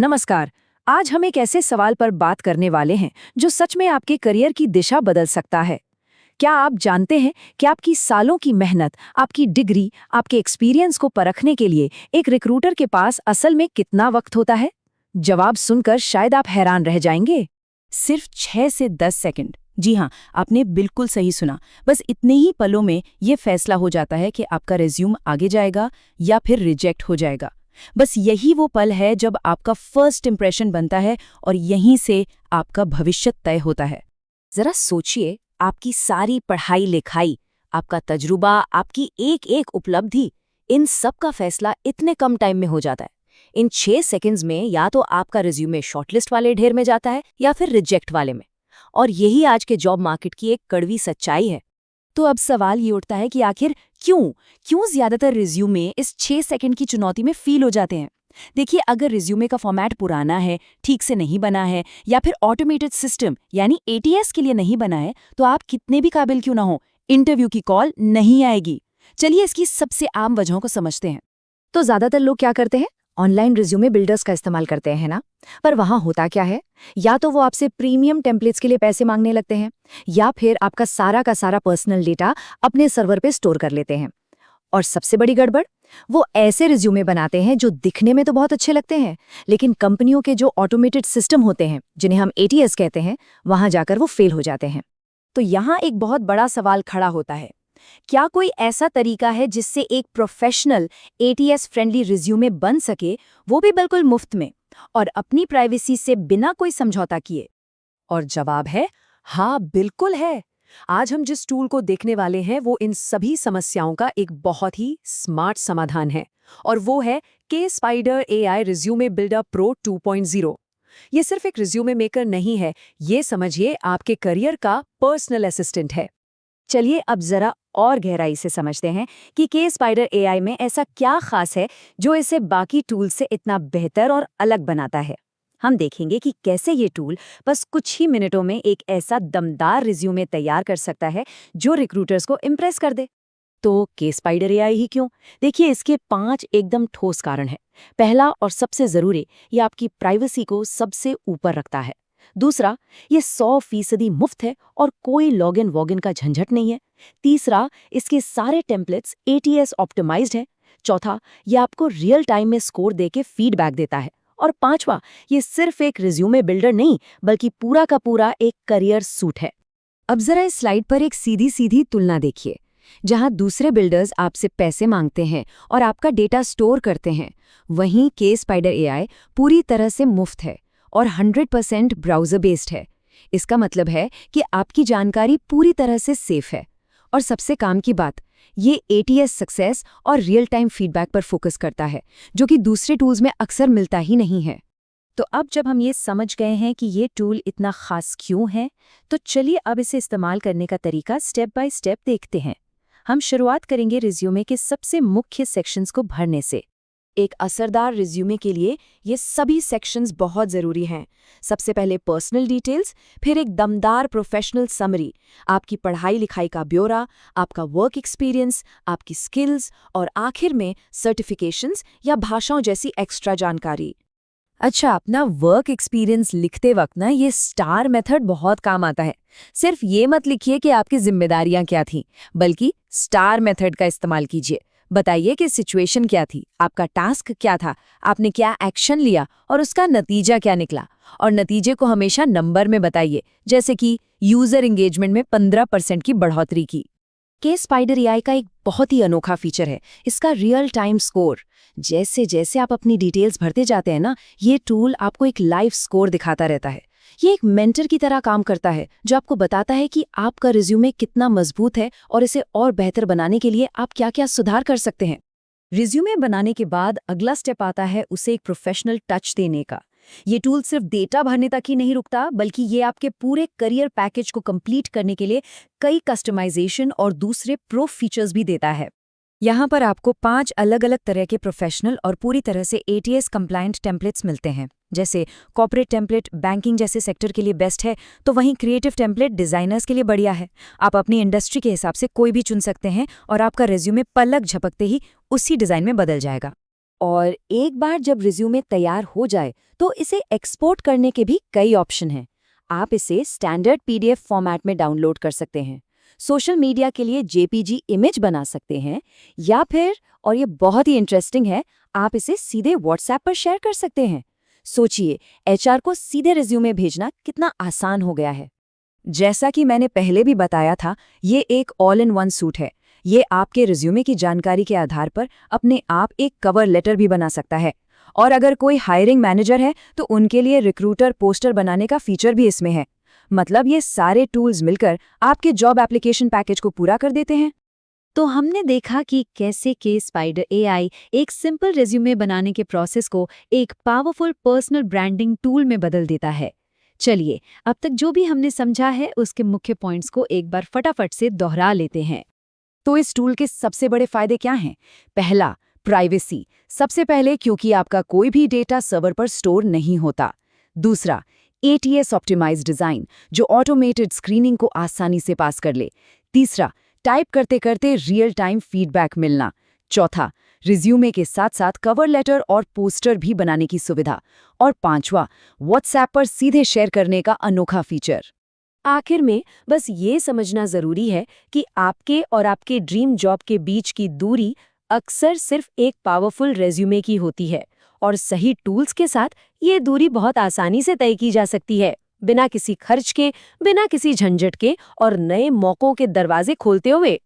नमस्कार। आज हम एक ऐसे सवाल पर बात करने वाले हैं जो सच में आपके करियर की दिशा बदल सकता है। क्या आप जानते हैं कि आपकी सालों की मेहनत, आपकी डिग्री, आपके एक्सपीरियंस को परखने के लिए एक रिक्रूटर के पास असल में कितना वक्त होता है? जवाब सुनकर शायद आप हैरान रह जाएंगे। सिर्फ 6 से 10 सेकंड। जी हाँ, आपने बिल्कुल सही सुना। बस इतने ही पलों में ये फैसला हो जाता है कि आपका रिज्यूम आगे जाएगा या फिर रिजेक्ट हो जाएगा। बस यही वो पल है जब आपका फर्स्ट इंप्रेशन बनता है और यहीं से आपका भविष्य तय होता है। जरा सोचिए, आपकी सारी पढ़ाई लिखाई, आपका तजुर्बा, आपकी एक एक उपलब्धि, इन सब का फैसला इतने कम टाइम में हो जाता है। इन 6 सेकंड्स में या तो आपका रिज्यूमे शॉर्टलिस्ट वाले ढेर में जाता है या फिर रिजेक्ट वाले में। और यही आज के जॉब मार्केट की एक कड़वी सच्चाई है। तो अब सवाल ये उठता है कि आखिर क्यों ज्यादातर रिज्यूमे इस 6 सेकंड की चुनौती में फील हो जाते हैं? देखिए, अगर रिज्यूमे का फॉर्मेट पुराना है, ठीक से नहीं बना है या फिर ऑटोमेटेड सिस्टम यानी एटीएस के लिए नहीं बना है, तो आप कितने भी काबिल क्यों ना हो, इंटरव्यू की कॉल नहीं आएगी। चलिए इसकी सबसे आम वजहों को समझते हैं। तो ज्यादातर लोग क्या करते हैं? ऑनलाइन रिज्यूमे बिल्डर्स का इस्तेमाल करते हैं ना। पर वहां होता क्या है? या तो वो आपसे प्रीमियम टेम्पलेट्स के लिए पैसे मांगने लगते हैं, या फिर आपका सारा का सारा पर्सनल डेटा अपने सर्वर पे स्टोर कर लेते हैं। और सबसे बड़ी गड़बड़, वो ऐसे रिज्यूमे बनाते हैं जो दिखने में तो बहुत अच्छे लगते हैं, लेकिन कंपनियों के जो ऑटोमेटेड सिस्टम होते हैं, जिन्हें हम एटीएस कहते हैं, वहां जाकर वो फेल हो जाते हैं। तो यहाँ एक बहुत बड़ा सवाल खड़ा होता है, क्या कोई ऐसा तरीका है जिससे एक प्रोफेशनल एटीएस फ्रेंडली रिज्यूमे बन सके, वो भी बिल्कुल मुफ्त में और अपनी प्राइवेसी से बिना कोई समझौता किए? और जवाब है हाँ, बिल्कुल है। आज हम जिस टूल को देखने वाले हैं वो इन सभी समस्याओं का एक बहुत ही स्मार्ट समाधान है, और वो है के-स्पाइडर एआई रिज्यूमे बिल्डर प्रो 2.0। ये सिर्फ एक रिज्यूमे मेकर नहीं है, ये समझिए आपके करियर का पर्सनल असिस्टेंट है। चलिए अब जरा और गहराई से समझते हैं कि के-स्पाइडर एआई में ऐसा क्या खास है जो इसे बाकी टूल से इतना बेहतर और अलग बनाता है। हम देखेंगे कि कैसे ये टूल बस कुछ ही मिनटों में एक ऐसा दमदार रिज्यूमे तैयार कर सकता है जो रिक्रूटर्स को इम्प्रेस कर दे। तो के-स्पाइडर एआई ही क्यों? देखिए, इसके 5 एकदम ठोस कारण हैं। पहला और सबसे जरूरी, ये आपकी प्राइवेसी को सबसे ऊपर रखता है। दूसरा, ये 100% मुफ्त है और कोई लॉगिन वॉगिन का झंझट नहीं है। तीसरा, इसके सारे टेम्पलेट्स एटीएस ऑप्टिमाइज्ड हैं। चौथा, ये आपको रियल टाइम में स्कोर देके फीडबैक देता है। और पांचवा, ये सिर्फ एक रिज्यूमे बिल्डर नहीं, बल्कि पूरा का पूरा एक करियर सूट है। अब जरा इस स्लाइड पर एक सीधी सीधी तुलना देखिए। जहां दूसरे बिल्डर्स आपसे पैसे मांगते हैं और आपका डेटा स्टोर करते हैं, वहीं के-स्पाइडर एआई पूरी तरह से मुफ्त है और 100% ब्राउज़र बेस्ड है। इसका मतलब है कि आपकी जानकारी पूरी तरह से सेफ है। और सबसे काम की बात, ये एटीएस सक्सेस और रियल टाइम फीडबैक पर फोकस करता है, जो कि दूसरे टूल्स में अक्सर मिलता ही नहीं है। तो अब जब हम ये समझ गए हैं कि ये टूल इतना खास क्यों है, तो चलिए अब इसे इस्तेमाल करने का तरीका स्टेप बाय स्टेप देखते हैं। हम शुरुआत करेंगे रिज्यूमे के सबसे मुख्य सेक्शंस को भरने से। एक असरदार रिज्यूमे के लिए ये सभी सेक्शंस बहुत ज़रूरी हैं। सबसे पहले पर्सनल डिटेल्स, फिर एक दमदार प्रोफेशनल समरी, आपकी पढ़ाई लिखाई का ब्यौरा, आपका वर्क एक्सपीरियंस, आपकी स्किल्स और आखिर में सर्टिफिकेशंस या भाषाओं जैसी एक्स्ट्रा जानकारी। अच्छा, अपना वर्क एक्सपीरियंस लिखते वक्त ना ये स्टार मेथड बहुत काम आता है। सिर्फ ये मत लिखिए कि आपकी जिम्मेदारियां क्या थीं, बल्कि स्टार मेथड का इस्तेमाल कीजिए। बताइए कि सिचुएशन क्या थी, आपका टास्क क्या था, आपने क्या एक्शन लिया और उसका नतीजा क्या निकला। और नतीजे को हमेशा नंबर में बताइए, जैसे कि यूजर एंगेजमेंट में 15% की बढ़ोतरी की। के-स्पाइडर एआई का एक बहुत ही अनोखा फीचर है इसका रियल टाइम स्कोर। जैसे जैसे आप अपनी डिटेल्स भरते जाते हैं ना, ये टूल आपको एक लाइव स्कोर दिखाता रहता है। ये एक मेंटर की तरह काम करता है, जो आपको बताता है कि आपका रिज्यूमे कितना मजबूत है और इसे और बेहतर बनाने के लिए आप क्या-क्या सुधार कर सकते हैं। रिज्यूमे बनाने के बाद अगला स्टेप आता है उसे एक प्रोफेशनल टच देने का। ये टूल सिर्फ डेटा भरने तक ही नहीं रुकता, बल्कि ये आपके पूरे करियर पैकेज को कंप्लीट करने के लिए कई कस्टमाइजेशन और दूसरे प्रो फीचर्स भी देता है। यहाँ पर आपको 5 अलग अलग तरह के प्रोफेशनल और पूरी तरह से एटीएस कंप्लायंट टेम्पलेट्स मिलते हैं। जैसे कॉर्पोरेट टेम्पलेट बैंकिंग जैसे सेक्टर के लिए बेस्ट है, तो वहीं क्रिएटिव टेम्पलेट डिजाइनर्स के लिए बढ़िया है। आप अपनी इंडस्ट्री के हिसाब से कोई भी चुन सकते हैं और आपका रिज्यूमे पलक झपकते ही उसी डिजाइन में बदल जाएगा। और एक बार जब रिज्यूमे तैयार हो जाए तो इसे एक्सपोर्ट करने के भी कई ऑप्शन हैं। आप इसे स्टैंडर्ड पीडीएफ फॉर्मेट में डाउनलोड कर सकते हैं, सोशल मीडिया के लिए जेपीजी इमेज बना सकते हैं, या फिर, और ये बहुत ही इंटरेस्टिंग है, आप इसे सीधे व्हाट्सएप पर शेयर कर सकते हैं। सोचिए, एचआर को सीधे रिज्यूमे भेजना कितना आसान हो गया है। जैसा कि मैंने पहले भी बताया था, ये एक ऑल इन वन सूट है। ये आपके रिज्यूमे की जानकारी के आधार पर अपने आप एक कवर लेटर भी बना सकता है। और अगर कोई हायरिंग मैनेजर है तो उनके लिए रिक्रूटर पोस्टर बनाने का फीचर भी इसमें है। मतलब ये सारे टूल्स मिलकर आपके जॉब एप्लीकेशन पैकेज को पूरा कर देते हैं। तो हमने देखा कि कैसे के स्पाइडर एआई एक सिंपल रिज्यूमे बनाने के प्रोसेस को एक पावरफुल पर्सनल ब्रांडिंग टूल में बदल देता है। चलिए, अब तक जो भी हमने समझा है उसके मुख्य पॉइंट्स को एक बार फटाफट से दोहरा लेते हैं। तो इस टूल के सबसे बड़े फायदे क्या हैं? पहला, प्राइवेसी। सबसे पहले, क्योंकि आपका कोई भी डेटा सर्वर पर स्टोर नहीं होता। दूसरा, एटीएस ऑप्टिमाइज्ड डिजाइन, जो ऑटोमेटेड स्क्रीनिंग को आसानी से पास कर ले। तीसरा, टाइप करते करते रियल टाइम फीडबैक मिलना। चौथा, रिज्यूमे के साथ साथ कवर लेटर और पोस्टर भी बनाने की सुविधा। और पांचवा, व्हाट्सएप पर सीधे शेयर करने का अनोखा फीचर। आखिर में बस ये समझना जरूरी है कि आपके और आपके ड्रीम जॉब के बीच की दूरी अक्सर सिर्फ एक पावरफुल रेज्यूमे की होती है, और सही टूल्स के साथ ये दूरी बहुत आसानी से तय की जा सकती है, बिना किसी खर्च के, बिना किसी झंझट के, और नए मौकों के दरवाजे खोलते हुए।